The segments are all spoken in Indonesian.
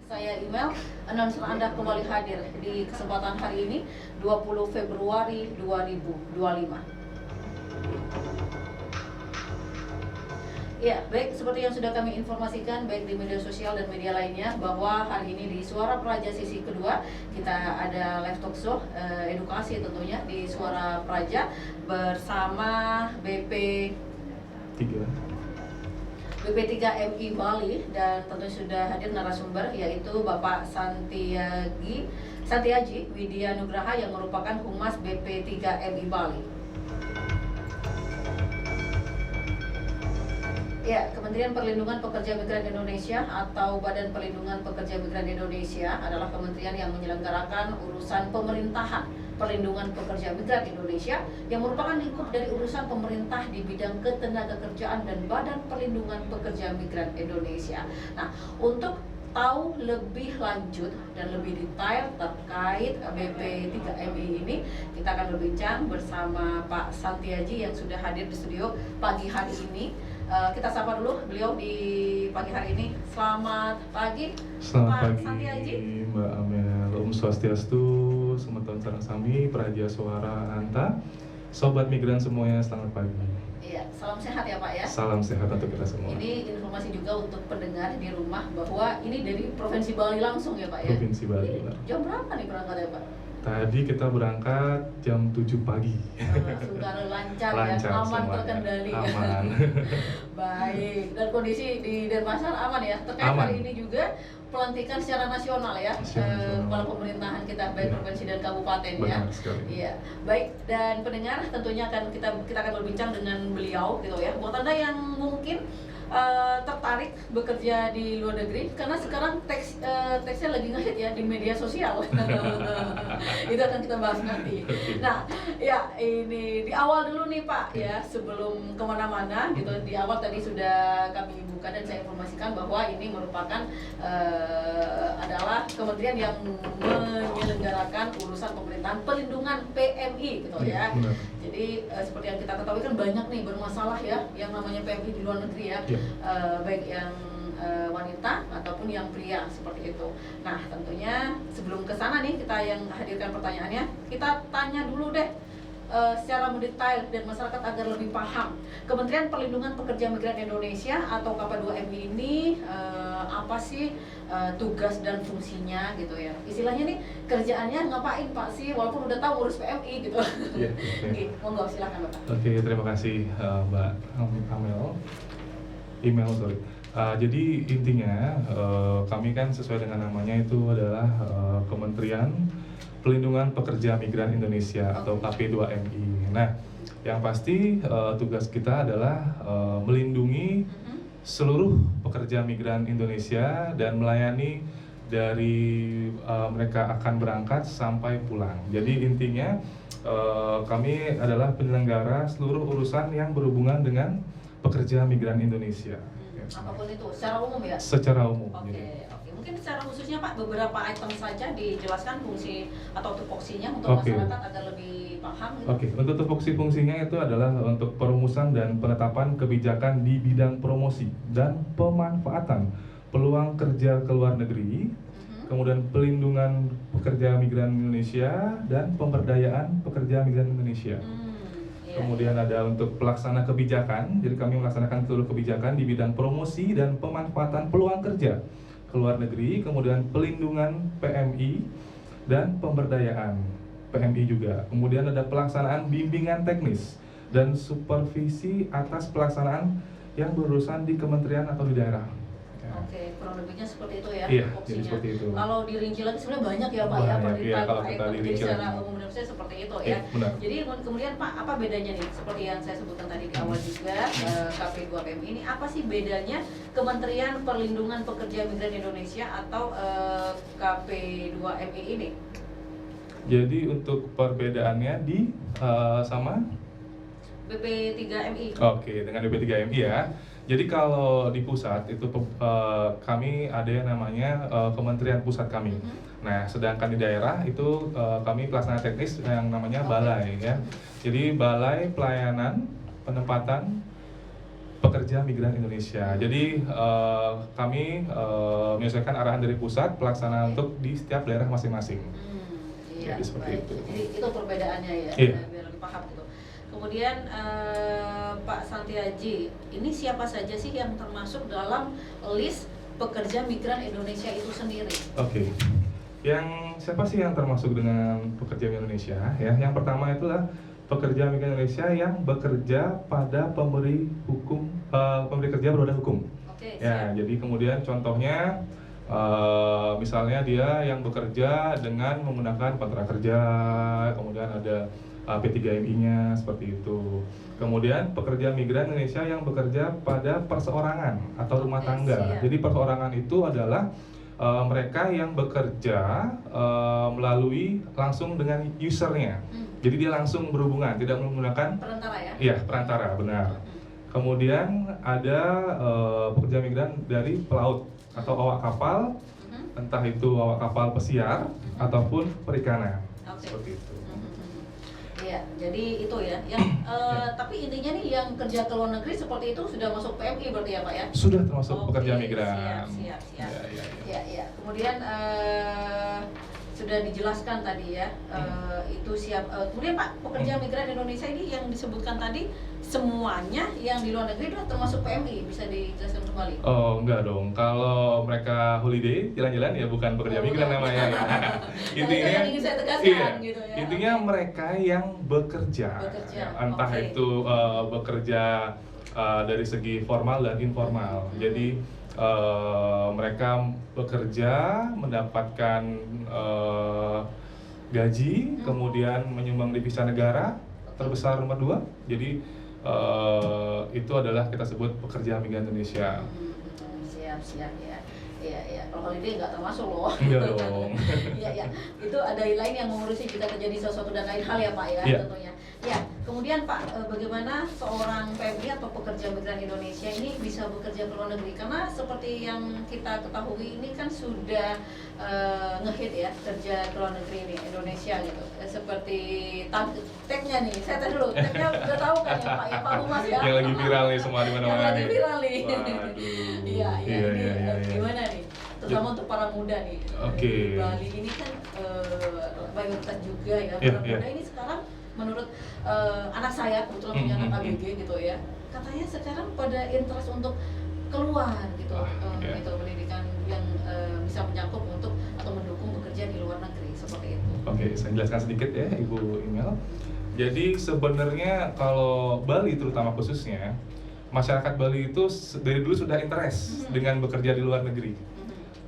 Saya email, announcer Anda kembali hadir di kesempatan hari ini 20 Februari 2025. Ya, baik, seperti yang sudah kami informasikan baik di media sosial dan media lainnya, bahwa hari ini di Suara Praja sesi kedua kita ada live talk show edukasi tentunya di Suara Praja bersama BP3MI Bali, dan tentu sudah hadir narasumber yaitu Bapak Santiaji Widya Nugraha yang merupakan Humas BP3MI Bali. Ya, Kementerian Perlindungan Pekerja Migran Indonesia atau Badan Perlindungan Pekerja Migran Indonesia adalah kementerian yang menyelenggarakan urusan pemerintahan perlindungan pekerja migran Indonesia yang merupakan lingkup dari urusan pemerintah di bidang ketenagakerjaan dan Badan Perlindungan Pekerja Migran Indonesia. Nah, untuk tahu lebih lanjut dan lebih detail terkait BP3MI ini, kita akan berbincang bersama Pak Santiaji yang sudah hadir di studio pagi hari ini. Kita sapa dulu beliau di pagi hari ini. Selamat pagi, Pak Santiaji. Mbak Amel. Om Swastiastu, Semeton Sarang Sami, Praja Suara Anta, Sobat Migran semuanya, selamat pagi. Iya, salam sehat ya Pak ya. Salam sehat untuk kita semua. Ini informasi juga untuk pendengar di rumah bahwa ini dari Provinsi Bali langsung ya Pak ya. Provinsi Bali. Ini jam berapa nih berangkatnya Pak? Tadi kita berangkat jam 7 pagi. Langsung lancar ya, aman terkendali. Aman. Baik, dan kondisi di Denpasar aman ya. Terkait Aman. hari ini juga pelantikan secara nasional ya, kepala pemerintahan kita baik provinsi dan kabupaten. Benar ya. sekali. Iya, baik, dan pendengar tentunya kita akan berbincang dengan beliau gitu ya. Buat Anda yang mungkin tertarik bekerja di luar negeri, karena sekarang teksnya lagi ngehit ya di media sosial. Itu akan kita bahas nanti. Nah, ya ini di awal dulu nih Pak ya, sebelum kemana-mana gitu, di awal tadi sudah kami buka dan saya informasikan bahwa ini merupakan adalah kementerian yang menyelenggarakan urusan pemerintahan perlindungan PMI gitu ya. Benar. Jadi seperti yang kita ketahui kan banyak nih bermasalah ya yang namanya PMI di luar negeri ya. Baik yang wanita ataupun yang pria seperti itu. Nah, tentunya sebelum ke sana nih kita yang hadirkan pertanyaannya, kita tanya dulu deh secara mendetail dan masyarakat agar lebih paham. Kementerian Perlindungan Pekerja Migran Indonesia atau KP2MI ini apa sih tugas dan fungsinya gitu ya? Istilahnya nih kerjaannya ngapain Pak sih walaupun udah tahu urus PMI gitu. Iya, oke. Monggo silakan Bapak. Oke, terima kasih Mbak Amel. Jadi intinya kami kan sesuai dengan namanya itu adalah Kementerian Pelindungan Pekerja Migran Indonesia atau KP2MI. Nah, yang pasti tugas kita adalah melindungi seluruh pekerja migran Indonesia dan melayani dari mereka akan berangkat sampai pulang. Jadi intinya kami adalah penyelenggara seluruh urusan yang berhubungan dengan pekerja migran Indonesia. Apapun itu, secara umum ya? Secara umum. Oke. Mungkin secara khususnya Pak, beberapa item saja dijelaskan fungsi atau tupoksinya untuk masyarakat agar lebih paham. Oke, untuk tupoksi-fungsinya itu adalah untuk perumusan dan penetapan kebijakan di bidang promosi dan pemanfaatan peluang kerja ke luar negeri, kemudian pelindungan pekerja migran Indonesia dan pemberdayaan pekerja migran Indonesia. Kemudian ada untuk pelaksana kebijakan, jadi kami melaksanakan seluruh kebijakan di bidang promosi dan pemanfaatan peluang kerja ke luar negeri, kemudian pelindungan PMI dan pemberdayaan PMI juga. Kemudian ada pelaksanaan bimbingan teknis dan supervisi atas pelaksanaan yang berurusan di kementerian atau di daerah. Oke, kurang lebihnya seperti itu ya. Iya, jadi seperti itu. Kalau dirinci lagi sebenarnya banyak ya Pak ya, kalau kita jadi dirinci secara lagi. umum saya seperti itu Iya, ya. benar. Jadi kemudian Pak, apa bedanya nih? Seperti yang saya sebutkan tadi di awal juga, KP2PMI ini apa sih bedanya Kementerian Perlindungan Pekerja Migran Indonesia atau KP2MI ini? Jadi untuk perbedaannya di sama BP3MI. Oke, dengan BP3MI ya. Jadi kalau di pusat itu kami ada yang namanya Kementerian Pusat kami. Nah, sedangkan di daerah itu kami pelaksana teknis yang namanya balai ya. Jadi Balai Pelayanan Penempatan Pekerja Migran Indonesia. Jadi kami menyesuaikan arahan dari pusat pelaksanaan untuk di setiap daerah masing-masing. Iya, Jadi seperti baik. itu. Jadi itu perbedaannya ya, Iya. biar lebih paham gitu. Kemudian Pak Santiaji, ini siapa saja sih yang termasuk dalam list pekerja migran Indonesia itu sendiri? Oke. Yang siapa sih yang termasuk dengan pekerja migran Indonesia? Ya, yang pertama itulah pekerja migran Indonesia yang bekerja pada pemberi hukum, pemberi kerja berbadan hukum. Oke, Ya, siap. jadi kemudian contohnya misalnya dia yang bekerja dengan menggunakan kontrak kerja, kemudian ada P3MI-nya seperti itu. Kemudian pekerja migran Indonesia yang bekerja pada perseorangan atau rumah Oke, tangga. siap. Jadi perseorangan itu adalah mereka yang bekerja melalui langsung dengan usernya. Jadi dia langsung berhubungan, tidak menggunakan Perantara ya? iya perantara, benar. Kemudian ada pekerja migran dari pelaut atau awak kapal, entah itu awak kapal pesiar ataupun perikanan. Oke. Seperti itu. Iya, jadi itu ya. Yang tapi intinya nih yang kerja ke luar negeri seperti itu sudah masuk PMI berarti ya Pak ya? Sudah termasuk Oke, pekerja migran. Siap. Ya, ya, ya. Ya, ya. Kemudian sudah dijelaskan tadi ya, itu siap. Kemudian Pak, pekerja migran Indonesia ini yang disebutkan tadi semuanya yang di luar negeri itu termasuk PMI, bisa dijelaskan kembali? Oh enggak dong, kalau mereka holiday jalan-jalan ya bukan pekerja migran bukan. namanya ya. Itu yang ingin saya tegaskan, iya, gitu ya. intinya mereka yang bekerja, Bekerja, ya, entah oke. itu bekerja dari segi formal dan informal. Jadi mereka bekerja mendapatkan gaji, kemudian menyumbang devisa negara terbesar nomor 2. Jadi itu adalah kita sebut pekerja migran Indonesia. Siap ya. Iya. Kalau holiday nggak termasuk loh. Enggak dong. Iya. Itu ada lain yang mengurusi jika terjadi sesuatu dan lain hal ya Pak ya, Iya. tentunya. Ya, kemudian Pak, bagaimana seorang PMI atau pekerja migran Indonesia ini bisa bekerja ke luar negeri? Karena seperti yang kita ketahui ini kan sudah ngehit ya kerja ke luar negeri ini Indonesia gitu. Seperti tagnya nih, saya tanya dulu, tagnya udah tahu kan ya Pak ya, Pak Humas ya? Yang lagi viral nih semua di mana-mana Yang lagi nih. viral nih. Waduh. Iya. Ini Iya. gimana nih? Terutama untuk para muda nih. Oke. Di Bali ini kan mayoritas juga ya Iya, para iya. muda ini sekarang menurut anak saya kebetulan punya anak ABG gitu ya. Katanya sekarang pada interest untuk keluar gitu, Iya. gitu pendidikan yang bisa menyangkut untuk atau mendukung bekerja di luar negeri seperti itu. Oke, saya jelaskan sedikit ya Ibu Imel. Jadi sebenarnya kalau Bali terutama khususnya, masyarakat Bali itu dari dulu sudah interest dengan bekerja di luar negeri.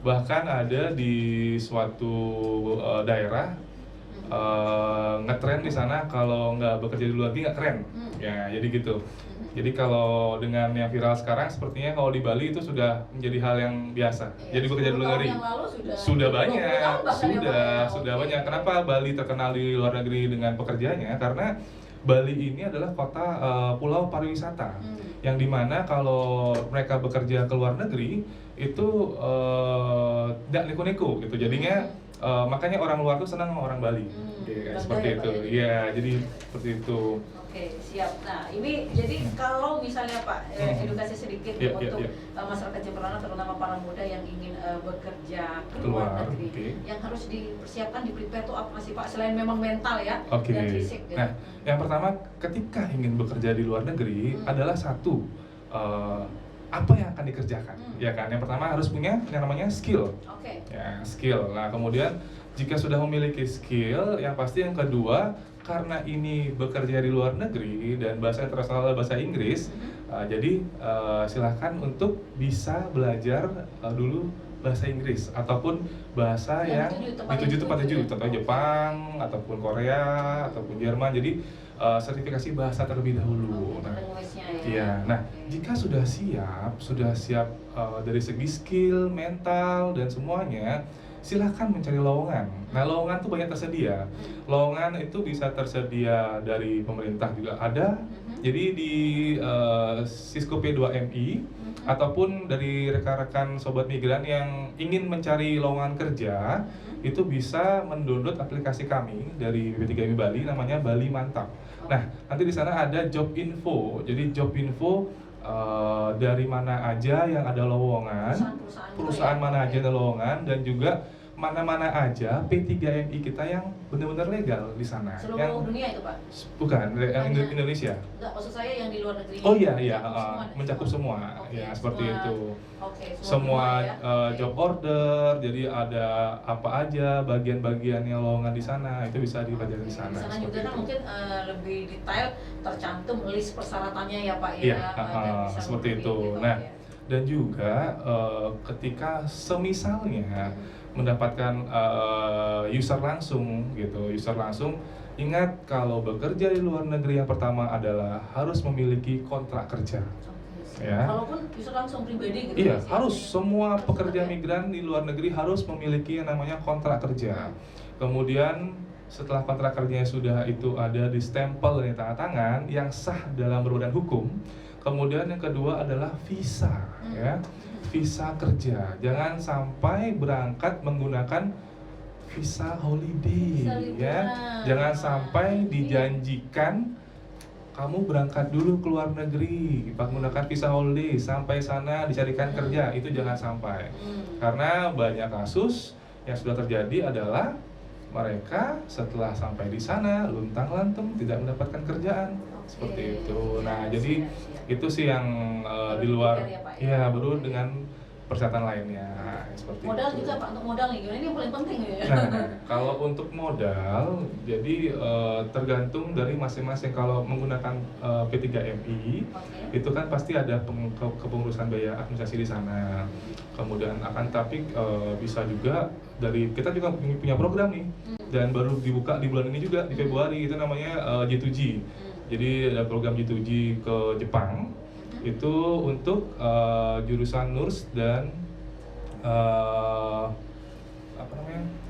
Bahkan ada di suatu daerah ngetren di sana kalau nggak bekerja di luar negeri nggak keren. Ya, jadi gitu. Jadi kalau dengan yang viral sekarang sepertinya kalau di Bali itu sudah menjadi hal yang biasa. Iya, Jadi bekerja di 10 luar tahun negeri. yang lalu Sudah 20 banyak, tahun bahkan ya, Pak, ya? sudah Oke. banyak. Kenapa Bali terkenal di luar negeri dengan pekerjaannya? Karena Bali ini adalah kota pulau pariwisata, yang dimana kalau mereka bekerja ke luar negeri itu tidak neko-neko gitu. Jadinya makanya orang luar tuh senang sama orang Bali, Bangga seperti ya, itu. Pak, ya? Iya, jadi seperti itu. Oke, siap. Nah, ini jadi kalau misalnya Pak, edukasi sedikit Iya, untuk iya. masyarakat Jemberana, terutama para muda yang ingin bekerja ke Keluar, luar negeri, oke. yang harus dipersiapkan, di-prepare tuh apa sih Pak? Selain memang mental ya, Oke. dan fisik gitu. Nah, yang pertama ketika ingin bekerja di luar negeri adalah satu apa yang akan dikerjakan, ya kan? Yang pertama harus punya yang namanya skill. Oke. Ya, skill. Nah, kemudian jika sudah memiliki skill, yang pasti yang kedua, karena ini bekerja di luar negeri dan bahasa internasional adalah bahasa Inggris, jadi silahkan untuk bisa belajar dulu bahasa Inggris ataupun bahasa yang dituju tempat tuju, contohnya Jepang ataupun Korea ataupun Jerman. Jadi sertifikasi bahasa terlebih dahulu. Nah, Language-nya ya. iya. Nah, Oke. jika sudah siap dari segi skill, mental dan semuanya, silahkan mencari lowongan. Nah, lowongan itu banyak tersedia. Lowongan itu bisa tersedia dari pemerintah juga ada. Jadi di Sisco P2MI ataupun dari rekan-rekan sobat migran yang ingin mencari lowongan kerja, itu bisa mendownload aplikasi kami dari BP3MI Bali, namanya Bali Mantap. Nah, nanti di sana ada job info. Jadi job info dari mana aja yang ada lowongan, perusahaan mana aja ada lowongan, dan juga mana-mana aja P3MI kita yang benar-benar legal di sana. Seluruh yang dunia itu Pak? Bukan, yang Indonesia. Enggak, maksud saya yang di luar negeri. Oh iya, mencakup semua. Oke, Ya seperti semua, itu. Oke, Semua ya. job order, jadi ada apa aja bagian-bagian yang lowongan di sana itu bisa dipelajari di sana. Di sana juga seperti kan itu. mungkin lebih detail tercantum list persyaratannya ya Pak ya. Iya, dan bisa seperti memenuhi itu. gitu, Nah, ya. dan juga ketika semisalnya mendapatkan user langsung gitu, ingat kalau bekerja di luar negeri yang pertama adalah harus memiliki kontrak kerja. Oke, Ya. walaupun user langsung pribadi gitu. Iya, Mas, ya. harus semua pekerja ya. migran di luar negeri harus memiliki yang namanya kontrak kerja. Kemudian setelah kontrak kerjanya sudah itu ada di stempel dan tanda tangan yang sah dalam berbadan hukum. Kemudian yang kedua adalah visa, ya, visa kerja. Jangan sampai berangkat menggunakan visa holiday, Visa ya. liburan. Jangan sampai dijanjikan kamu berangkat dulu ke luar negeri menggunakan visa holiday, sampai sana dicarikan kerja, itu jangan sampai. Karena banyak kasus yang sudah terjadi adalah mereka setelah sampai di sana luntang-lantung tidak mendapatkan kerjaan. Seperti itu. Nah, jadi itu sih yang di luar, ya baru dengan persyaratan lainnya seperti Modal itu. juga Pak, untuk modal nih gimana, ini yang paling penting ya. Nah, kalau untuk modal, jadi tergantung dari masing-masing. Kalau menggunakan P3MI, Oke. itu kan pasti ada kepengurusan biaya administrasi di sana. Kemudian tapi bisa juga dari kita juga punya program nih, dan baru dibuka di bulan ini juga di Februari, itu namanya J2G. Jadi ada program J2G ke Jepang, itu untuk jurusan nurse dan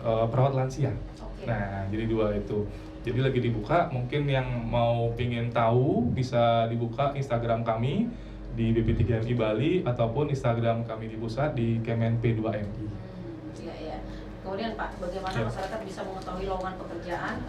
perawat lansia. Oke. Nah, jadi dua itu. Jadi lagi dibuka, mungkin yang mau pingin tahu bisa dibuka Instagram kami di BP3MI Bali ataupun Instagram kami di pusat di Kemen P2MI. Iya, iya. Kemudian Pak, bagaimana masyarakat bisa mengetahui lowongan pekerjaan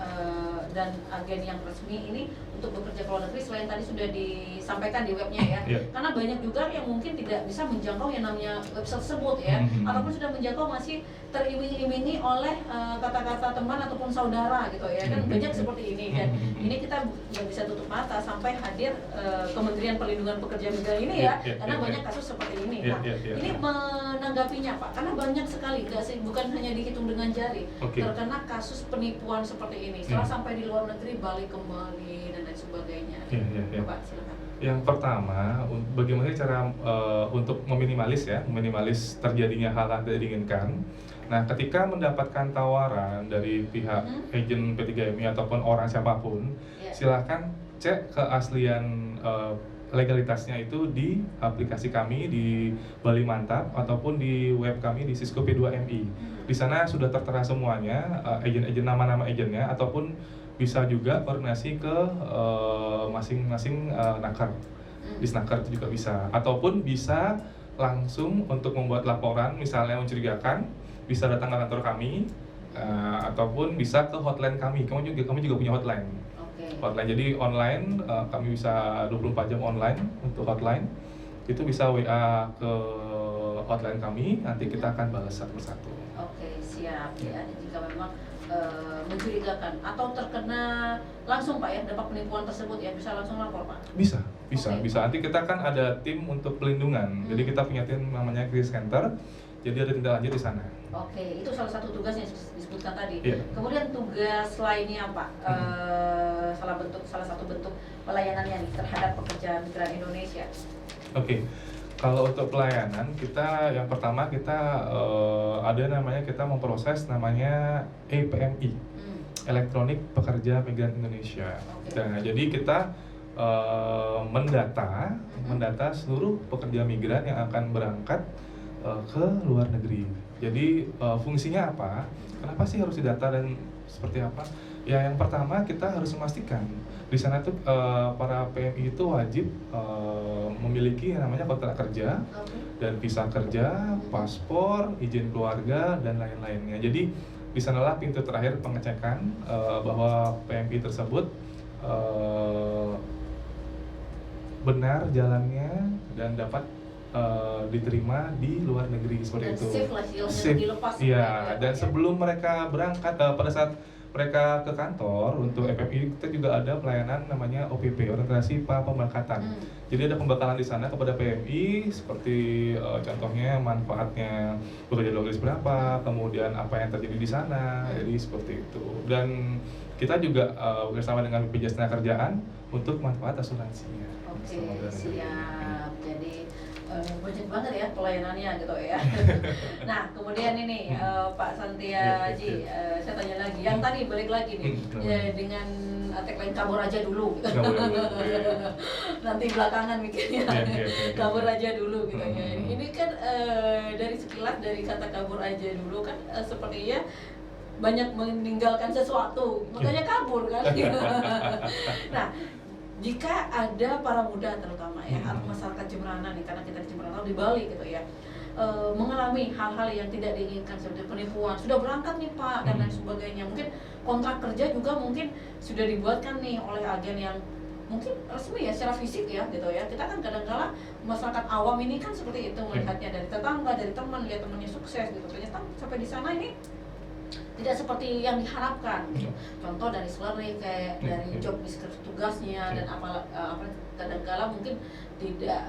dan agen yang resmi ini untuk bekerja ke luar negeri, selain tadi sudah disampaikan di webnya ya? Karena banyak juga yang mungkin tidak bisa menjangkau yang namanya website tersebut ya, ataupun sudah menjangkau masih teriming-imingi oleh kata-kata teman ataupun saudara gitu ya, kan banyak seperti ini. Dan ini kita nggak bisa tutup mata sampai hadir Kementerian Perlindungan Pekerja Migran ini ya, karena banyak kasus seperti ini. Nah, ini menanggapinya Pak, karena banyak sekali, bukan hanya dihitung dengan jari, terkena kasus penipuan seperti ini. Setelah sampai di luar negeri, balik kembali dan lain sebagainya. Pak, silakan. Yang pertama, bagaimana cara untuk meminimalis terjadinya hal yang tidak diinginkan. Nah, ketika mendapatkan tawaran dari pihak agen P3MI ataupun orang siapapun, silakan cek keaslian legalitasnya itu di aplikasi kami di Bali Mantap ataupun di web kami di Cisco P2MI. Di sana sudah tertera semuanya, agen-agen, nama-nama agennya, ataupun bisa juga koordinasi ke masing-masing nakar. Di nakar itu juga bisa, ataupun bisa langsung untuk membuat laporan misalnya mencurigakan, bisa datang ke kantor kami, ataupun bisa ke hotline kami. Kami juga punya hotline. Hotline, jadi online, kami bisa 24 jam online untuk hotline. Itu bisa WA ke hotline kami, nanti kita akan balas satu persatu. Oke, siap ya. Jika memang mencurigakan atau terkena langsung Pak ya, dapat penipuan tersebut ya, bisa langsung lapor Pak? Bisa. Nanti kita kan ada tim untuk pelindungan. Jadi kita punya tim namanya Crisis Center. Jadi ada tindak lanjut di sana. Oke, itu salah satu tugas yang disebutkan tadi. Kemudian tugas lainnya Pak, salah satu bentuk pelayanannya nih terhadap pekerja migran Indonesia. Oke, kalau untuk pelayanan kita yang pertama kita ada namanya, kita memproses namanya EPMI, Elektronik Pekerja Migran Indonesia. Nah, jadi kita mendata seluruh pekerja migran yang akan berangkat ke luar negeri. Jadi fungsinya apa? Kenapa sih harus didata dan seperti apa? Ya, yang pertama kita harus memastikan di sana tuh para PMI itu wajib memiliki yang namanya kontrak kerja dan visa kerja, paspor, izin keluarga dan lain-lainnya. Jadi di sanalah pintu terakhir pengecekan bahwa PMI tersebut benar jalannya dan dapat diterima di luar negeri seperti Dan itu. safe lah, silahkan Safe. dilepas. Iya, dan sebelum mereka berangkat pada saat mereka ke kantor untuk FFI, kita juga ada pelayanan namanya OPP, orientasi pembakalan. Jadi ada pembekalan di sana kepada PMI seperti contohnya manfaatnya bekerja luar negeri berapa, kemudian apa yang terjadi di sana, jadi seperti itu. Dan kita juga bersama dengan BPJS Tenagakerjaan untuk manfaat asuransinya. Oke, Sama dengan negeri. siap. Jadi banyak banget ya pelayanannya gitu ya. Nah, kemudian ini Pak Santiaji, saya tanya lagi, yang tadi balik lagi nih ya, dengan tagline kabur aja dulu gitu. Kabur dulu. Nanti belakangan mikirnya Iya. kabur aja dulu gitu ya. Ini kan dari sekilas dari kata kabur aja dulu kan sepertinya banyak meninggalkan sesuatu, makanya kabur kan. Nah, jika ada para muda terutama ya, atau masyarakat Jemberana nih, karena kita di Jemberana di Bali gitu ya, mengalami hal-hal yang tidak diinginkan seperti penipuan, sudah berangkat nih Pak dan lain sebagainya, mungkin kontrak kerja juga mungkin sudah dibuatkan nih oleh agen yang mungkin resmi ya secara fisik ya gitu ya. Kita kan kadang-kala masyarakat awam ini kan seperti itu melihatnya dari tetangga, dari teman, lihat temannya sukses gitu, ternyata sampai di sana ini tidak seperti yang diharapkan gitu. Contoh dari salary kayak dari job deskripsi tugasnya dan apa kadang-kala mungkin tidak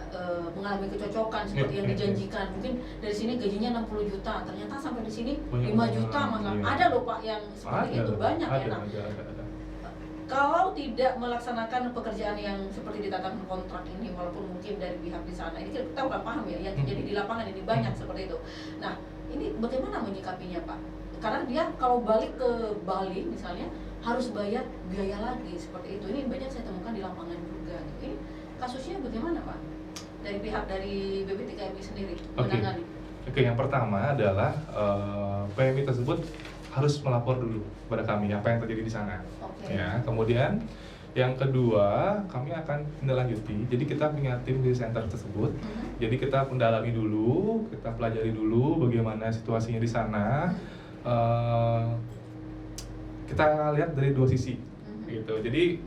mengalami kecocokan seperti yang dijanjikan. Mungkin dari sini gajinya 60 juta, ternyata sampai di sini 5 juta malah. Ada loh Pak yang seperti itu banyak ya. Nah, kalau tidak melaksanakan pekerjaan yang seperti ditetapkan kontrak ini, walaupun mungkin dari pihak di sana ini kita udah paham ya, yang terjadi di lapangan ini banyak seperti itu. Nah, ini bagaimana menyikapinya Pak? Karena dia kalau balik ke Bali misalnya harus bayar biaya lagi seperti itu. Ini banyak saya temukan di lapangan juga. Ini kasusnya bagaimana Pak? Dari pihak dari BPTKMI sendiri menangani. Oke, yang pertama adalah PMI tersebut harus melapor dulu kepada kami apa yang terjadi di sana. Ya, kemudian yang kedua kami akan menindaklanjuti. Jadi kita punya tim di center tersebut. Jadi kita mendalami dulu, kita pelajari dulu bagaimana situasinya di sana. Kita lihat dari dua sisi gitu. Jadi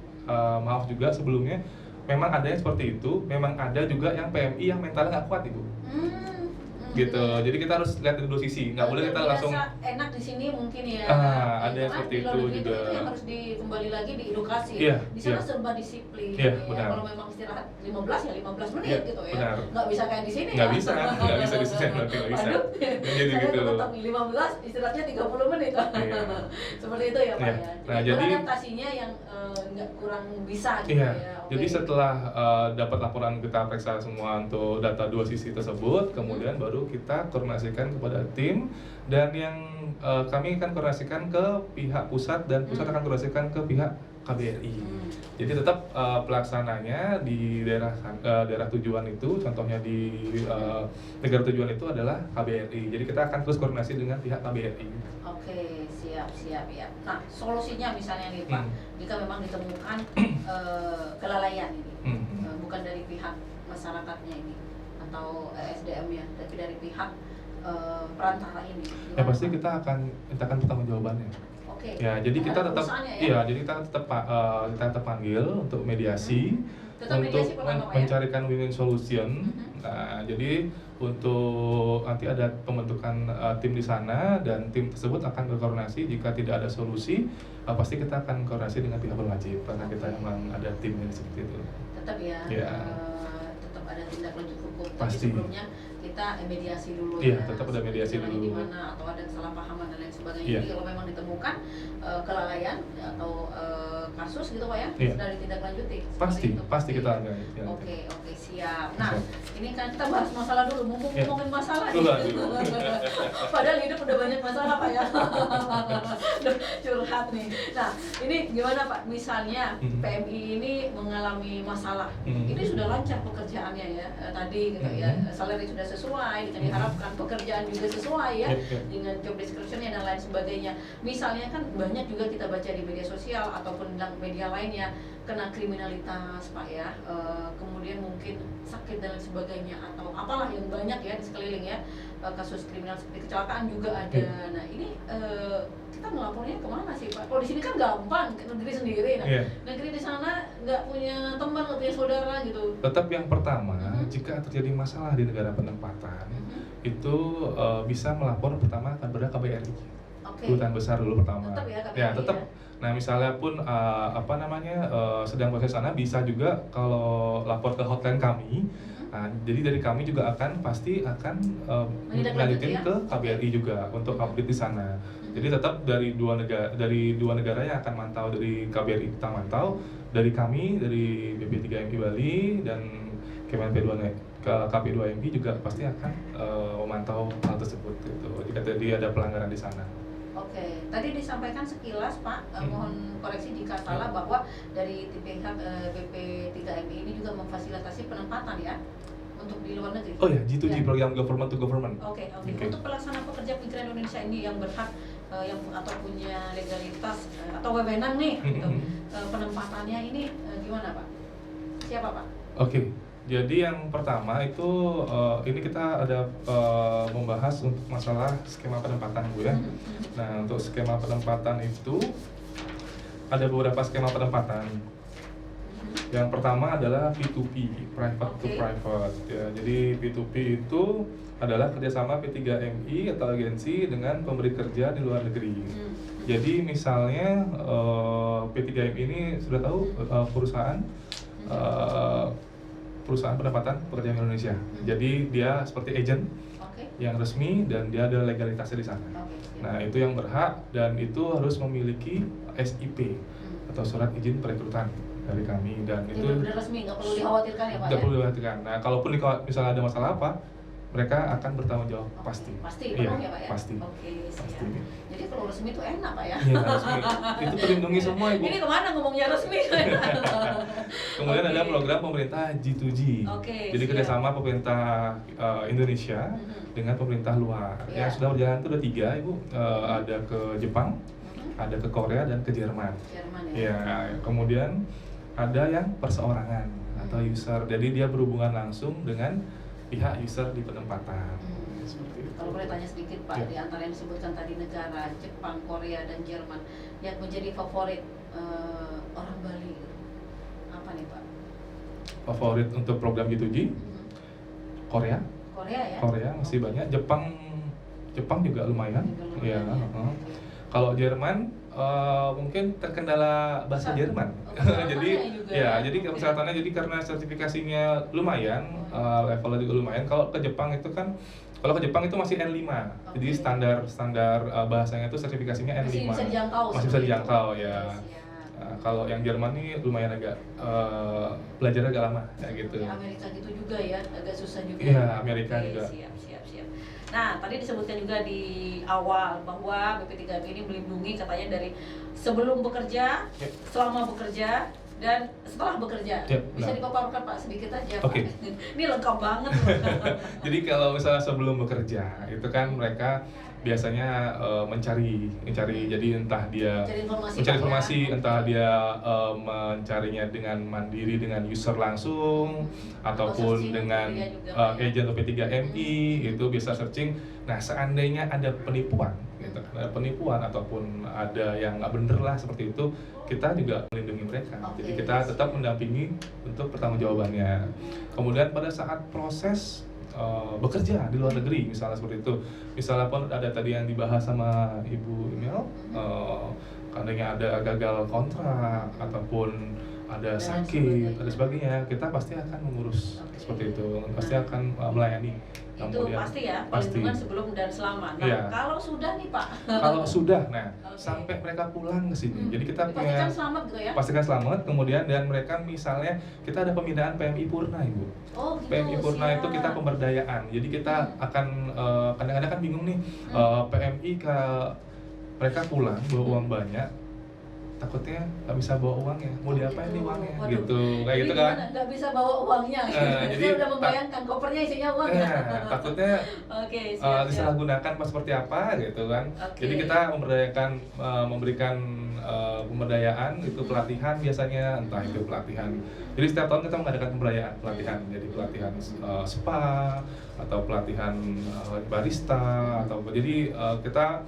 maaf juga sebelumnya memang ada yang seperti itu, memang ada juga yang PMI yang mentalnya nggak kuat Ibu. Gitu. Jadi kita harus lihat dari dua sisi, nggak boleh kita langsung enak di sini mungkin ya. Ada yang seperti itu juga. Itu yang harus kembali lagi diedukasi. Di sana serba disiplin. Benar. Kalau memang istirahat 15 ya 15 menit gitu ya. Benar. Nggak bisa kayak di sini. Nggak bisa di sini nggak bisa. Jadi gitu. Tetap 15, istirahatnya 30 menit. Seperti itu ya Pak ya. Nah, jadi adaptasinya yang nggak kurang bisa gitu ya. Jadi setelah dapat laporan kita periksa semua untuk data dua sisi tersebut, kemudian baru kita koordinasikan kepada tim, dan yang kami akan koordinasikan ke pihak pusat dan pusat akan koordinasikan ke pihak KBRI. Jadi tetap pelaksananya di daerah tujuan itu, contohnya di negara tujuan itu adalah KBRI. Jadi kita akan terus koordinasi dengan pihak KBRI. Oke, siap ya. Nah, solusinya misalnya nih Pak, jika memang ditemukan kelalaian ini, bukan dari pihak masyarakatnya ini atau SDM-nya, tapi dari pihak perantara ini. Ya pasti kita akan pertanggungjawabannya. Ya, jadi kita tetap jadi kita tetap panggil untuk mediasi, untuk mencarikan win-win solution. Nah, jadi untuk nanti ada pembentukan tim di sana, dan tim tersebut akan berkoordinasi. Jika tidak ada solusi, pasti kita akan koordinasi dengan pihak berwajib karena kita memang ada tim yang seperti itu. Tetap tetap ada tindak lanjut hukum. Pasti. Tapi sebelumnya kita mediasi dulu tetap ada mediasi dulu. Di mana atau ada kesalahpahaman dan lain sebagainya. Jadi kalau memang ditemukan kelalaian atau kasus gitu Pak ya, sudah ditindaklanjuti. Pasti kita akan. Oke, siap. Nah, ini kan kita bahas masalah dulu, mumpung ngomongin masalah nih. Padahal hidup udah banyak masalah Pak ya. Curhat nih. Nah, ini gimana Pak? Misalnya PMI ini mengalami masalah, ini sudah lancar pekerjaannya ya, tadi gitu ya, salary sudah sesuai dengan diharapkan, pekerjaan juga sesuai ya, dengan job description-nya dan lain sebagainya. Misalnya kan banyak juga kita baca di media sosial ataupun di media lainnya, kena kriminalitas Pak ya, kemudian mungkin sakit dan lain sebagainya, atau apalah yang banyak ya di sekeliling ya. kasus kriminal seperti kecelakaan juga ada. Iya. Nah ini kita melapornya kemana sih Pak? Kalau di sini kan gampang, ke negeri sendiri. Nah, Iya. negeri di sana nggak punya teman, nggak punya saudara gitu. Tetap yang pertama, Mhm. jika terjadi masalah di negara penempatan, Mhm. itu bisa melapor pertama kepada KBRI. Oke. Kedutaan besar dulu pertama. Tetap ya, KBRI Ya, tetap. ya. Nah, misalnya pun sedang proses sana, bisa juga kalau lapor ke hotline kami. Mhm. Nah, jadi dari kami juga akan Menindaklanjuti lanjutin ya? ke KBRI juga untuk update di sana. Jadi tetap dari dua negara yang akan mantau, dari KBRI kita mantau, dari kami dari BP3MI Bali dan Kemen KP2MI juga pasti akan memantau hal tersebut gitu. Jika tadi ada pelanggaran di sana. Oke, tadi disampaikan sekilas Pak, mohon koreksi jika salah Ya. bahwa dari pihak BP3MI ini juga memfasilitasi penempatan ya untuk di luar negeri. Oh ya, G2G Ya. program government to government. Oke. Oke. Untuk pelaksana pekerja migran Indonesia ini yang berhak yang atau punya legalitas atau wewenang nih gitu, penempatannya ini gimana Pak? Siapa Pak? Oke. Jadi yang pertama itu ini kita ada membahas untuk masalah skema penempatan Bu ya. Nah, untuk skema penempatan itu ada beberapa skema penempatan. Yang pertama adalah P2P, private to Oke. private ya. Jadi P2P itu adalah kerjasama P3MI atau agensi dengan pemberi kerja di luar negeri. Jadi misalnya P3MI ini sudah tahu perusahaan penempatan pekerja Indonesia. Jadi dia seperti agent Oke. yang resmi dan dia ada legalitasnya di sana. Oke. Nah, itu yang berhak dan itu harus memiliki SIP atau surat izin perekrutan dari kami, dan Ini itu benar-benar resmi, nggak perlu dikhawatirkan ya Pak tidak ya? perlu diperhatikan. Nah, kalaupun misalnya ada masalah apa, mereka akan bertanggung jawab Oke, pasti. Pasti Iya, penuh ya Pak ya? pasti. Oke, siap. Pasti. Jadi kalau resmi itu enak Pak ya? Iya, resmi. Itu terlindungi semua, Ibu. Ini kemana ngomongnya resmi? Kemudian Oke. ada program pemerintah G2G. Oke, Jadi siap. kerjasama pemerintah Indonesia Mhm. dengan pemerintah luar. Iya. Yang sudah berjalan itu ada 3, Ibu. Ada ke Jepang, Mhm. ada ke Korea, dan ke Jerman. Jerman ya? Ya, kemudian ada yang perseorangan atau user. Jadi dia berhubungan langsung dengan pihak user di penempatan. Seperti itu. Kalau boleh tanya sedikit Pak, Ya. di antara yang disebutkan tadi negara Jepang, Korea, dan Jerman yang menjadi favorit orang Bali apa nih Pak? Favorit untuk program G2G, Korea. Korea ya? Korea masih banyak. Jepang juga lumayan. Juga Ya. lumayan ya. heeh. Kalau Jerman mungkin terkendala bahasa Jerman. Jadi Kesehatannya juga ya, ya? jadi Oke. kesehatannya jadi karena sertifikasinya lumayan, levelnya juga lumayan. Kalau ke Jepang itu masih N5. Jadi Oke. standar bahasanya itu sertifikasinya N5. Masih bisa dijangkau. Masih bisa seperti itu. dijangkau ya. Siap. Kalau yang Jerman ini lumayan agak belajarnya agak lama kayak gitu. Ya, Amerika gitu juga ya, agak susah juga. Iya, Amerika Oke, juga. Siap. Nah, tadi disebutkan juga di awal bahwa BP3MI ini melindungi katanya dari sebelum bekerja, Ya. selama bekerja, dan setelah bekerja. Ya, Bisa benar. dipaparkan Pak sedikit aja Oke. Pak. Ini lengkap banget loh. Jadi kalau misalnya sebelum bekerja itu kan mereka biasanya mencari jadi entah dia Mencari informasi, mencari Pak, informasi, ya. entah dia mencarinya dengan mandiri dengan user langsung ataupun searching dengan dia juga, Pak, ya. agent P3MI itu bisa searching. Nah, seandainya ada penipuan gitu, ada penipuan ataupun ada yang nggak bener lah seperti itu, kita juga melindungi mereka. Oke, Jadi kita tetap mendampingi untuk pertanggungjawabannya. Kemudian pada saat proses bekerja di luar negeri misalnya seperti itu, misalnya pun ada tadi yang dibahas sama Ibu Emil, seandainya ada gagal kontrak ataupun ada Dan sakit, sebagainya. ada sebagainya, kita pasti akan mengurus Oke. seperti itu, pasti akan melayani. Itu pasti ya, pasti. perlindungan sebelum dan selama. Nah, Iya. kalau sudah nih Pak, Kalau sudah, nah Oke. sampai mereka pulang ke sini, jadi kita punya dipastikan selamat gitu ya? pastikan selamat. Kemudian dan mereka misalnya kita ada pembinaan PMI Purna, Ibu. Oh gitu, PMI Purna siap. itu kita pemberdayaan. Jadi kita akan kadang-kadang kan bingung nih, PMI mereka pulang bawa uang banyak, takutnya nggak bisa bawa uangnya, mau diapain nih uangnya, Waduh. gitu, kayak Jadi gitu kan. gimana? Nggak bisa bawa uangnya. Jadi Saya udah membayangkan kopernya isinya uang ya. takutnya Oke, siap. disalahgunakan pas seperti apa gitu kan. Oke. Jadi kita memberikan pemberdayaan itu pelatihan biasanya, entah itu pelatihan. Jadi setiap tahun kita mengadakan pelatihan. Jadi pelatihan spa atau pelatihan barista atau jadi kita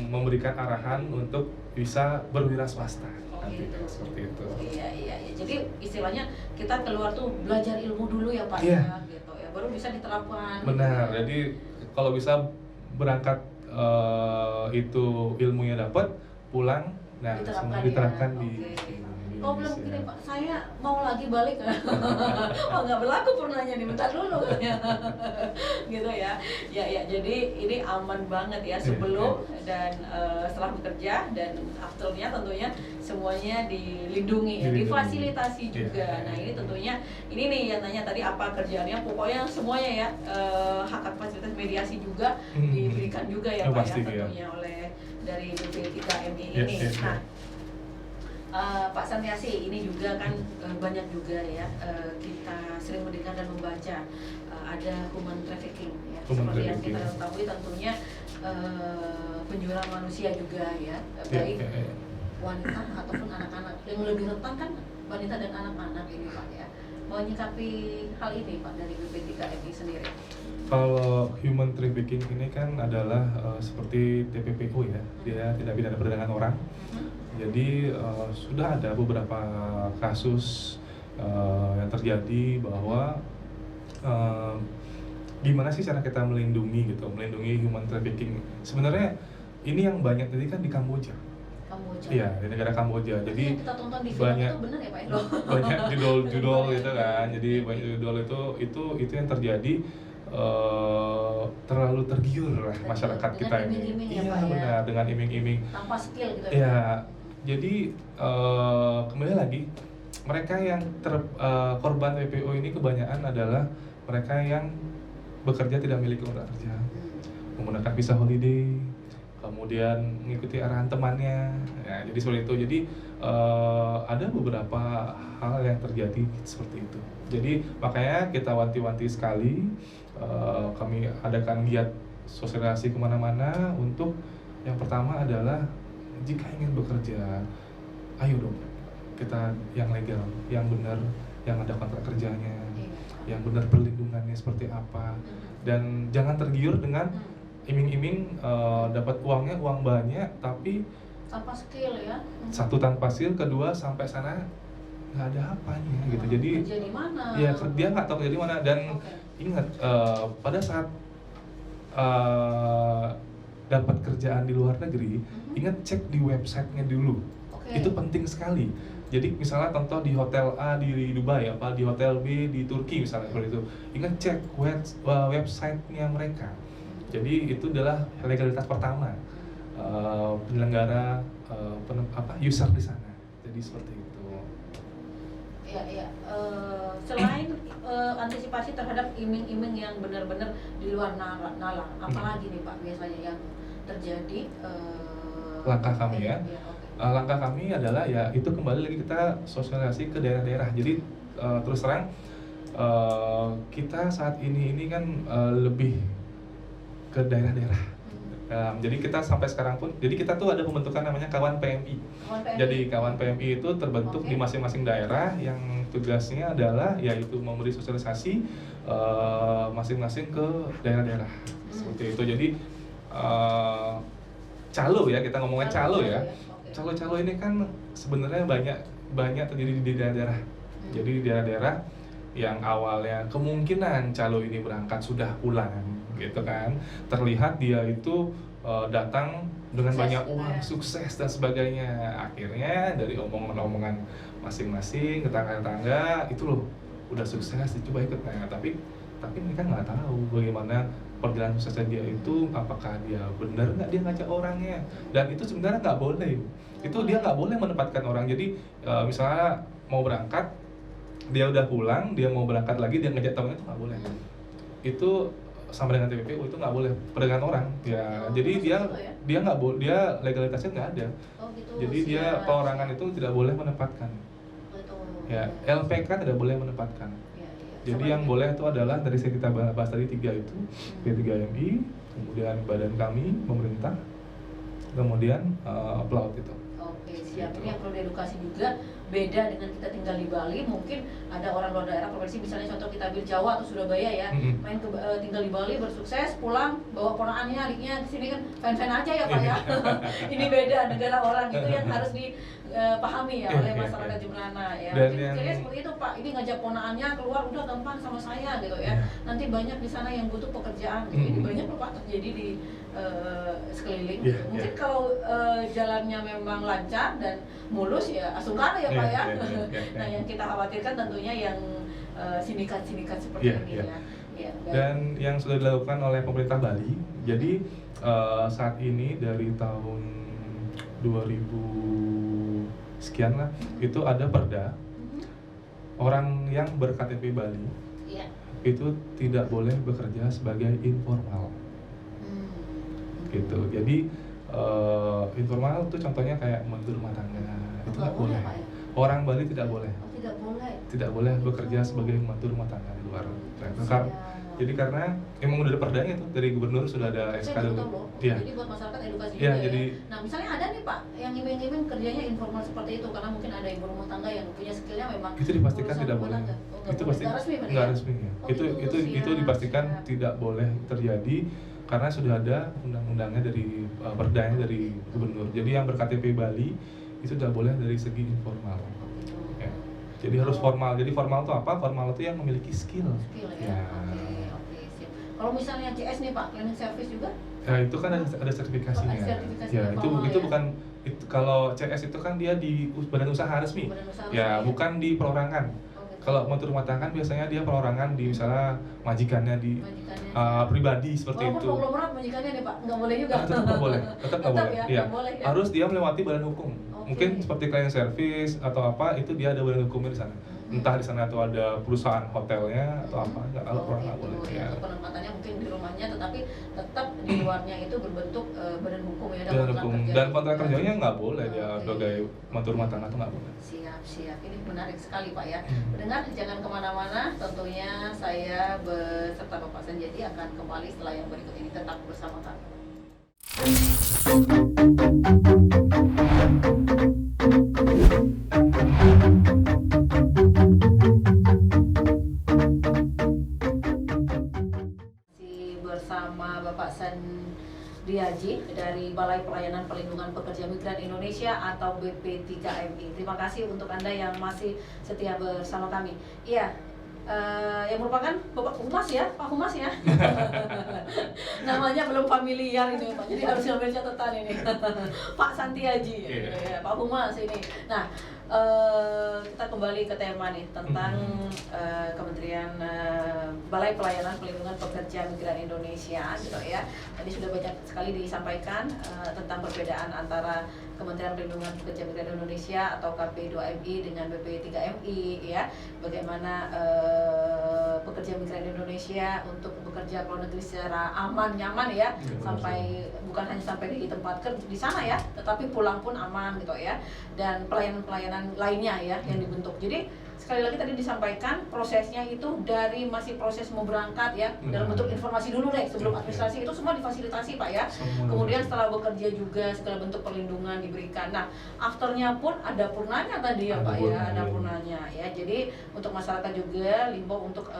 memberikan arahan untuk bisa berwira swasta. Nanti Gitu. seperti itu. Iya. Jadi istilahnya kita keluar tuh belajar ilmu dulu ya Pak Iya. ya, gitu ya. Baru bisa diterapkan. Benar. Jadi kalau bisa berangkat itu ilmunya dapat, pulang, nah semua diterapkan ya. di Oke. Indonesia. Oh belum gini Pak, saya mau lagi balik. Oh nggak berlaku purnanya nih, bentar dulu katanya. Gitu ya. Ya, jadi ini aman banget ya sebelum dan setelah bekerja dan afternya tentunya semuanya dilindungi ya, difasilitasi juga. Nah ini tentunya ini nih yang tanya tadi apa kerjaannya, pokoknya semuanya ya hak fasilitas mediasi juga diberikan juga ya Pak Pasti, ya tentunya oleh dari BP3MI Yes, ini. yes, Nah Pak Santiasi, ini juga kan banyak juga ya kita sering mendengar dan membaca ada human trafficking ya, seperti yang kita ketahui tentunya penjualan manusia juga ya, baik wanita ataupun anak-anak. Yang lebih rentan kan wanita dan anak-anak ini Pak ya. Mau nyikapi hal ini Pak dari BP3MI sendiri? Kalau human trafficking ini kan adalah seperti TPPO ya, dia tidak pidana perdagangan orang. Jadi sudah ada beberapa kasus yang terjadi bahwa gimana sih cara kita melindungi human trafficking. Sebenarnya ini yang banyak tadi kan di Kamboja. Iya, di negara Kamboja. Jadi kita tonton di film banyak, itu benar ya Pak ya? banyak judul-judul gitu kan. Jadi banyak judul itu yang terjadi. Terlalu tergiur lah masyarakat kita ini. Iya benar, dengan iming-iming tanpa skill gitu ya. Jadi kembali lagi, mereka yang korban TPO ini kebanyakan adalah mereka yang bekerja tidak memiliki kontrak kerja, menggunakan visa holiday, kemudian mengikuti arahan temannya. Ya, jadi seperti itu. Jadi ada beberapa hal yang terjadi seperti itu. Jadi makanya kita wanti-wanti sekali. Kami adakan giat sosialisasi kemana-mana untuk yang pertama adalah jika ingin bekerja, ayo dong kita yang legal, yang benar, yang ada kontrak kerjanya, yang benar perlindungannya seperti apa, dan jangan tergiur dengan iming-iming dapat uang banyak tapi tanpa skill ya. Satu tanpa skill, kedua sampai sana nggak ada apanya gitu. Jadi kerja di mana? Ya dia nggak tahu kerja di mana. Dan ingat pada saat dapat kerjaan di luar negeri, ingat cek di websitenya dulu. Itu penting sekali. Jadi misalnya contoh di hotel A di Dubai, apa di hotel B di Turki misalnya seperti itu, ingat cek websitenya mereka. Jadi itu adalah legalitas pertama penyelenggara user di sana. Jadi seperti itu. Ya. Selain antisipasi terhadap iming-iming yang benar-benar di luar nalar, apalagi nih Pak biasanya yang terjadi? Langkah kami ya. Langkah kami adalah ya itu kembali lagi kita sosialisasi ke daerah-daerah. Jadi terus terang kita saat ini kan lebih ke daerah-daerah. Jadi kita sampai sekarang pun, jadi kita tuh ada pembentukan namanya kawan PMI. Jadi kawan PMI itu terbentuk di masing-masing daerah yang tugasnya adalah yaitu memberi sosialisasi masing-masing ke daerah-daerah. Seperti itu. Jadi calo ya, kita ngomongin calo ya. Calo-calo ini kan sebenarnya banyak terjadi di daerah-daerah. Jadi di daerah-daerah yang awalnya kemungkinan calo ini berangkat sudah pulang gitu kan, terlihat dia itu datang dengan banyak uang, sukses dan sebagainya. Akhirnya dari omongan-omongan masing-masing, tetangga-tetangga itu loh udah sukses, coba ikut. Nah, tapi mereka nggak tahu bagaimana perjalanan suksesnya dia itu, apakah dia benar nggak dia ngajak orangnya. Dan itu sebenarnya nggak boleh. Itu dia nggak boleh menempatkan orang. Jadi misalnya mau berangkat, dia udah pulang, dia mau berangkat lagi, dia ngajak temannya, itu nggak boleh. Itu sama dengan TPPU itu nggak boleh perdagangan orang ya. Jadi dia nggak boleh, dia legalitasnya nggak ada. Gitu. Jadi dia perorangan itu tidak boleh menempatkan. Ya, LPK tidak boleh menempatkan. Jadi yang boleh itu adalah dari yang kita bahas tadi 3 itu, P3MI, kemudian badan kami, pemerintah, kemudian pelaut itu. Oke, siap. Ini yang perlu diedukasi juga, beda dengan kita tinggal di Bali. Mungkin ada orang luar daerah provinsi, misalnya contoh kita ambil Jawa atau Surabaya ya, main tinggal di Bali, bersukses, pulang, bawa ponakannya, adiknya ke sini kan fine-fine aja ya Pak ya. Ini beda negara orang, itu yang harus dipahami ya oleh masyarakat Jembrana ya. Mungkin kira seperti itu Pak, ini ngajak ponakannya keluar, udah gampang sama saya gitu ya. Nanti banyak di sana yang butuh pekerjaan. Ini banyak loh Pak terjadi di sekeliling. Mungkin kalau jalannya memang lancar dan mulus ya asungkana ya Pak ya. Nah yang kita khawatirkan tentunya yang sindikat-sindikat seperti ini ya. Dan yang sudah dilakukan oleh pemerintah Bali, jadi saat ini dari tahun 2000 sekian lah, itu ada perda orang yang ber-KTP Bali itu tidak boleh bekerja sebagai informal. Gitu. Jadi informal itu contohnya kayak menantu rumah tangga itu nggak boleh. Orang Bali tidak boleh. Tidak boleh bekerja sebagai menantu rumah tangga di luar. Jadi karena emang udah ada perdanya tuh dari gubernur, sudah ada SK dulu. Jadi buat masyarakat edukasi juga ya. Nah misalnya ada nih Pak yang iming-iming kerjanya informal seperti itu, karena mungkin ada ibu rumah tangga yang punya skillnya memang itu dipastikan tidak boleh. Itu pasti nggak resmi ya. Itu dipastikan tidak boleh terjadi karena sudah ada undang-undangnya dari perdanya dari gubernur. Jadi yang ber-KTP Bali itu tidak boleh dari segi informal. Ya. Jadi harus formal. Jadi formal itu apa? Formal itu yang memiliki skill. Ya. Oke, siap. Kalau misalnya CS nih Pak, cleaning service juga? Ya itu kan ada sertifikasinya. Ya itu bukan itu, kalau CS itu kan dia di badan usaha resmi. Bukan di perorangan. Kalau menantu rumah tangga kan biasanya dia perorangan di misalnya majikannya di pribadi seperti itu. Walaupun konglomerat majikannya nih Pak, nggak boleh juga. Tetap nggak boleh. Ya. Harus dia melewati badan hukum. Mungkin seperti cleaning service atau apa itu dia ada badan hukumnya di sana. Entah di sana tuh ada perusahaan hotelnya atau apa, nggak kalau orang nggak boleh. Ya. Untuk penempatannya mungkin di rumahnya, tetapi tetap di luarnya itu berbentuk badan hukum ya. Dan kontrak kerjanya nggak boleh dia sebagai menantu rumah tangga tuh nggak boleh. Siap. Ini menarik sekali Pak ya. Pendengar jangan kemana-mana. Tentunya saya beserta Bapak Sanjadi akan kembali setelah yang berikut ini. Tetap bersama kami. Bersama Bapak Sandiaji dari Balai Pelayanan Perlindungan Pekerja Migran Indonesia atau BP3MI. Terima kasih untuk Anda yang masih setia bersama kami. Iya, yang merupakan Bapak Humas ya, Pak Humas ya. Namanya belum familiar ini Pak, jadi harus ambil catatan ini. Pak Sandiaji, Pak Humas ini. Nah, kita kembali ke tema nih tentang Kementerian Balai Pelayanan Perlindungan Pekerja Migran Indonesia gitu ya. Tadi sudah banyak sekali disampaikan tentang perbedaan antara Kementerian Perlindungan Pekerja Migran Indonesia atau KP2MI dengan BP3MI ya. Bagaimana pekerja migran Indonesia untuk bekerja ke luar negeri secara aman, nyaman ya, sampai bukan hanya sampai di tempat kerja di sana ya, tetapi pulang pun aman gitu ya. Dan pelayanan-pelayanan lainnya ya yang dibentuk. Jadi sekali lagi tadi disampaikan prosesnya itu dari masih proses mau berangkat ya, dalam bentuk informasi dulu deh sebelum administrasi, itu semua difasilitasi Pak ya. Kemudian setelah bekerja juga segala bentuk perlindungan diberikan. Nah, afternya pun ada purnanya tadi ya Pak ya, ada purnanya ya. Jadi untuk masyarakat juga limbau untuk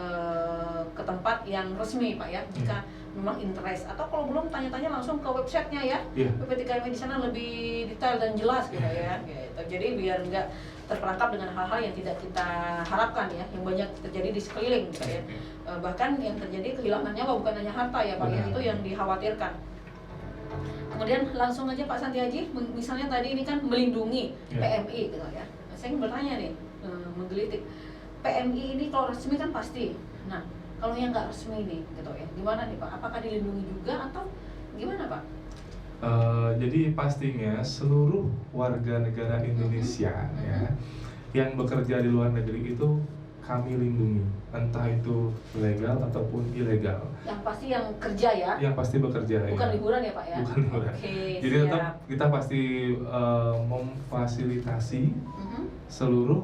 ke tempat yang resmi Pak ya, jika memang interest, atau kalau belum tanya-tanya langsung ke websitenya ya. BP3MI di sana lebih detail dan jelas gitu ya. Gitu. Jadi biar enggak terperangkap dengan hal-hal yang tidak kita harapkan ya, yang banyak terjadi di sekeliling gitu ya. Bahkan yang terjadi kehilangan nyawa bukan hanya harta ya Pak, itu yang dikhawatirkan. Kemudian langsung aja Pak Sandiaji, misalnya tadi ini kan melindungi PMI gitu ya. Saya ingin bertanya nih, menggelitik. PMI ini kalau resmi kan pasti. Nah, kalau yang nggak resmi nih gitu ya, gimana nih Pak? Apakah dilindungi juga atau gimana Pak? Jadi pastinya seluruh warga negara Indonesia ya yang bekerja di luar negeri itu kami lindungi, entah itu legal ataupun ilegal. Yang pasti yang kerja ya? Yang pasti bekerja. Bukan ya. liburan ya Pak ya? Bukan liburan. Oke, Jadi siap. tetap kita pasti memfasilitasi Mhm. seluruh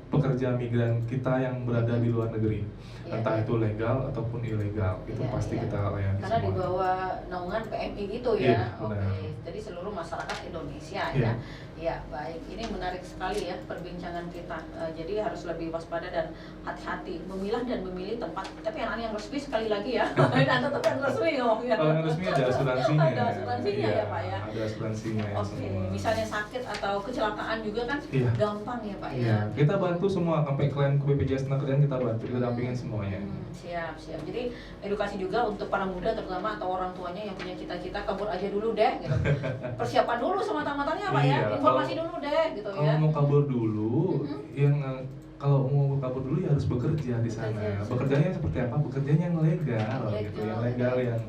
pekerja migran kita yang berada di luar negeri, Iya, entah iya. itu legal ataupun ilegal, itu Iya, pasti iya. kita layani Karena di semua. bawah naungan PMI itu Iya, ya. benar. Oke, jadi seluruh masyarakat Indonesia Iya. ya. Ya, baik. Ini menarik sekali ya perbincangan kita. Jadi harus lebih waspada dan hati-hati memilah dan memilih tempat. Tapi yang resmi sekali lagi ya. Dan tetap yang resmi ngomongnya. Kalau yang resmi ada asuransinya. Ada asuransinya ya, Pak ya. Ada asuransinya ya Oke, semua. misalnya sakit atau kecelakaan juga kan Iya. gampang ya Pak Iya, ya. kita bantu semua sampai klien ke BPJS Tenakerjaan kita bantu, kita dampingin semuanya. Siap, siap. Jadi edukasi juga untuk para muda terutama atau orang tuanya yang punya cita-cita kabur aja dulu deh gitu. Persiapan dulu sematang-matangnya Pak ya. Iya, Informasi kalau- dulu deh gitu Kalau ya. mau kabur dulu, kalau mau kabur dulu ya harus bekerja di sana. Bekerja. Bekerjanya seperti apa? Bekerjanya yang legal, gitu, yang legal, yang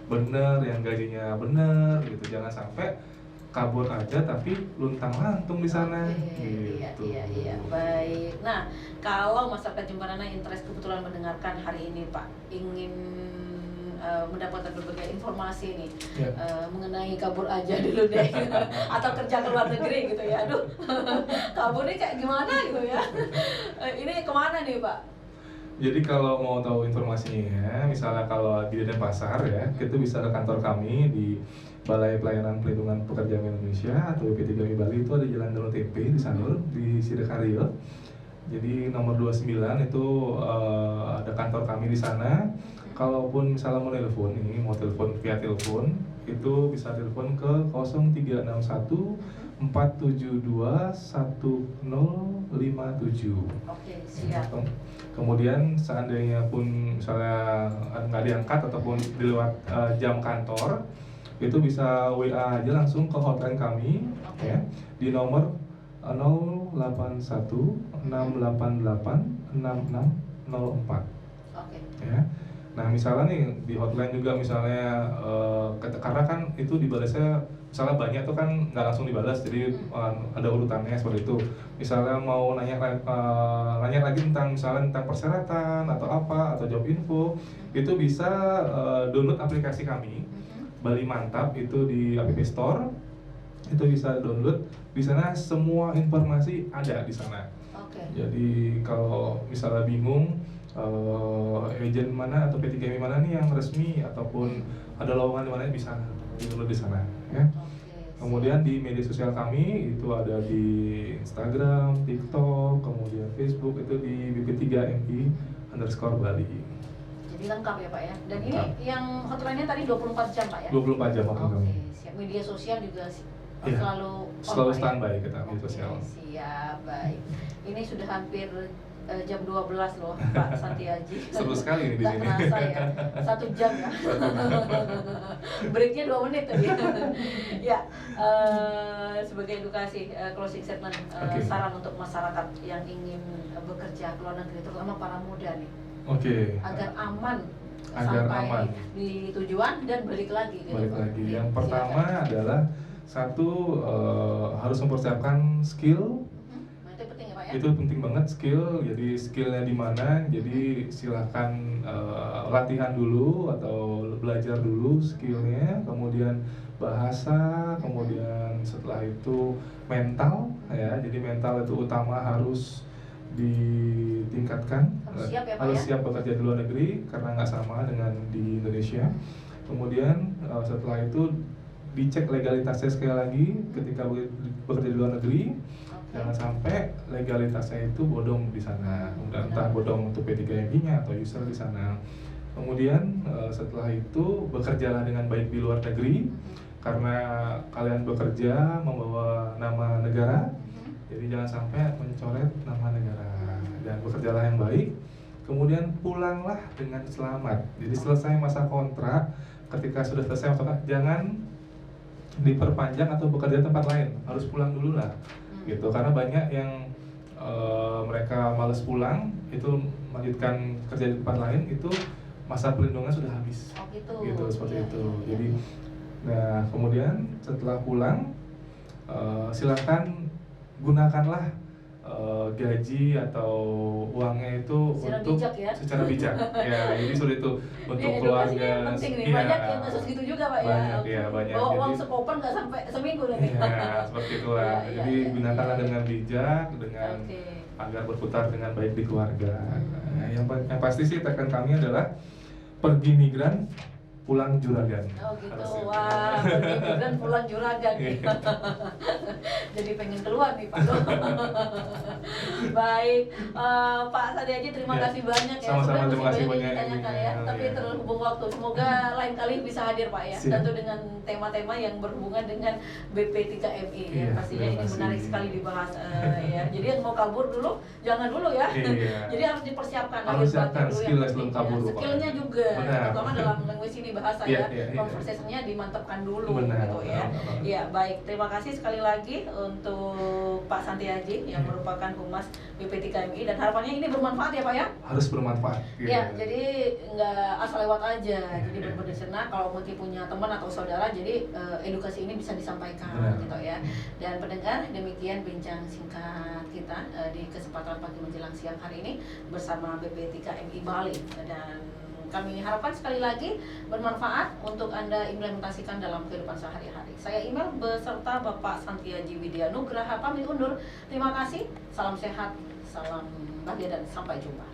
benar, yang gajinya benar, gitu. Jangan sampai kabur aja tapi luntang lantung di sana. Oke, iya, Gitu. iya, baik. Nah, kalau masyarakat Jemberana interest kebetulan mendengarkan hari ini Pak, ingin mendapatkan berbagai informasi nih Ya. mengenai kabur aja dulu deh atau kerja ke luar negeri gitu ya. Aduh, kabur nih kayak gimana gitu ya. Ini kemana nih Pak? Jadi kalau mau tahu informasinya, misalnya kalau di Denpasar ya, kita bisa ke kantor kami di Balai Pelayanan Pelindungan Pekerja Indonesia atau BP3Mi Bali, itu ada Jalan Danau TP di Sanur, di Sidokaryo. Jadi nomor 29 itu ada kantor kami di sana. Kalaupun misalnya mau telepon ini, mau telepon via telepon, itu bisa telepon ke 0361 472 1057. Oke, siap. Kemudian seandainya pun misalnya nggak diangkat ataupun di lewat jam kantor, itu bisa WA aja langsung ke hotline kami, Oke. ya, di nomor 081 688 6604. Oke. Ya. Nah misalnya nih di hotline juga misalnya karena kan itu dibalasnya misalnya banyak tuh kan nggak langsung dibalas, jadi ada urutannya seperti itu. Misalnya mau nanya lagi tentang misalnya tentang persyaratan atau apa atau job info, itu bisa download aplikasi kami Bali Mantap, itu di App Store. Itu bisa download, di sana semua informasi ada di sana. Oke. Jadi kalau misalnya bingung agent mana atau PT mana nih yang resmi ataupun ada lowongan di mana, bisa download di sana ya. Oke. Kemudian di media sosial kami itu ada di Instagram, TikTok, kemudian Facebook, itu di BP3MI_Bali. Jadi lengkap ya Pak ya. Dan ini Lengkap. yang hotline-nya tadi 24 jam Pak ya. 24 jam waktu Oke, kami. siap. Media sosial juga Iya, selalu selalu Pak, ya? standby kita media Oke, sosial. siap, baik. Ini sudah hampir jam 12 loh Pak Santiaji. Seru sekali nih di Nggak sini. terasa ya, 1 jam ya. Breaknya 2 menit tadi. Ya, sebagai edukasi, closing statement, Oke. saran untuk masyarakat yang ingin bekerja ke luar negeri, terutama para muda nih, Oke. agar aman Agar sampai aman. di tujuan dan balik lagi. Gitu, Balik Pak. lagi. Oke, Yang silakan. pertama adalah satu, harus mempersiapkan skill. Nah, itu penting ya Pak ya. Itu penting banget, skill. Jadi skillnya di mana? Jadi silahkan latihan dulu atau belajar dulu skillnya. Kemudian bahasa. Kemudian setelah itu mental ya. Jadi mental itu utama, harus ditingkatkan. Harus siap ya, Pak, Harus ya? siap bekerja di luar negeri karena nggak sama dengan di Indonesia. Kemudian setelah itu dicek legalitasnya sekali lagi ketika bekerja di luar negeri. Oke. Jangan sampai legalitasnya itu bodong di sana, entah bodong untuk P3MI-nya atau user di sana. Kemudian setelah itu bekerjalah dengan baik di luar negeri, karena kalian bekerja membawa nama negara, jadi jangan sampai mencoret nama negara, dan bekerjalah yang baik. Kemudian pulanglah dengan selamat. Jadi selesai masa kontrak, ketika sudah selesai masa kontrak, jangan diperpanjang atau bekerja di tempat lain, harus pulang dulu lah gitu, karena banyak yang mereka males pulang, itu melanjutkan kerja di tempat lain, itu masa perlindungan sudah habis. Oh gitu. Seperti Iya, itu. iya, iya. Jadi nah kemudian setelah pulang silakan gunakanlah gaji atau uangnya itu Secara untuk bijak ya? secara bijak. Ya, jadi sulit itu untuk Edukasinya keluarga. penting nih, Iya, banyak yang kasus gitu juga Pak ya. banyak, iya, banyak. Bawa uang Jadi- sekoper nggak sampai seminggu nih. Iya, seperti itulah. Iya, iya, Jadi iya, gunakanlah iya. dengan bijak, dengan Oke. agar berputar dengan baik di keluarga. Nah, yang pasti sih tagline kami adalah pergi migran, pulang juragan. Oh gitu, Harus itu. wah, pergi migran pulang juragan nih. Iya. Jadi pengen keluar nih Pak. Baik, Pak Santiaji terima Ya, kasih banyak ya. sama-sama, Sebenarnya terima masih kasih banyak banyak. yang ditanyakan ya, Iya, tapi iya. terhubung waktu. Semoga lain kali bisa hadir Pak ya. Siap. Tentu dengan tema-tema yang berhubungan dengan BP3MI ya. Iya, Pastinya terima ini kasih. menarik sekali dibahas ya. Jadi yang mau kabur dulu, jangan dulu ya. Iya. Jadi harus dipersiapkan Harus lahir batin siapkan dulu skill yang sebelum penting, kabur, ya. Pak. Skillnya juga, Benar. terutama dalam language ini bahasa Iya, ya. iya, iya. Conversation-nya dimantapkan dulu Benar, gitu ya. benar. Iya, baik. Terima kasih sekali lagi untuk Pak Santiaji yang Iya. merupakan Humas BP3MI dan harapannya ini bermanfaat ya Pak ya. Harus bermanfaat. Ya, jadi nggak asal lewat aja. Jadi Iya. benar-benar nah kalau mungkin punya teman atau saudara, jadi edukasi ini bisa disampaikan Benar. gitu ya. Dan pendengar, demikian bincang singkat kita di kesempatan pagi menjelang siang hari ini bersama BP3MI Bali, dan kami harapkan sekali lagi bermanfaat untuk Anda implementasikan dalam kehidupan sehari-hari. Saya Imel beserta Bapak Santiaji Widya Nugraha pamit undur. Terima kasih, salam sehat, salam bahagia dan sampai jumpa.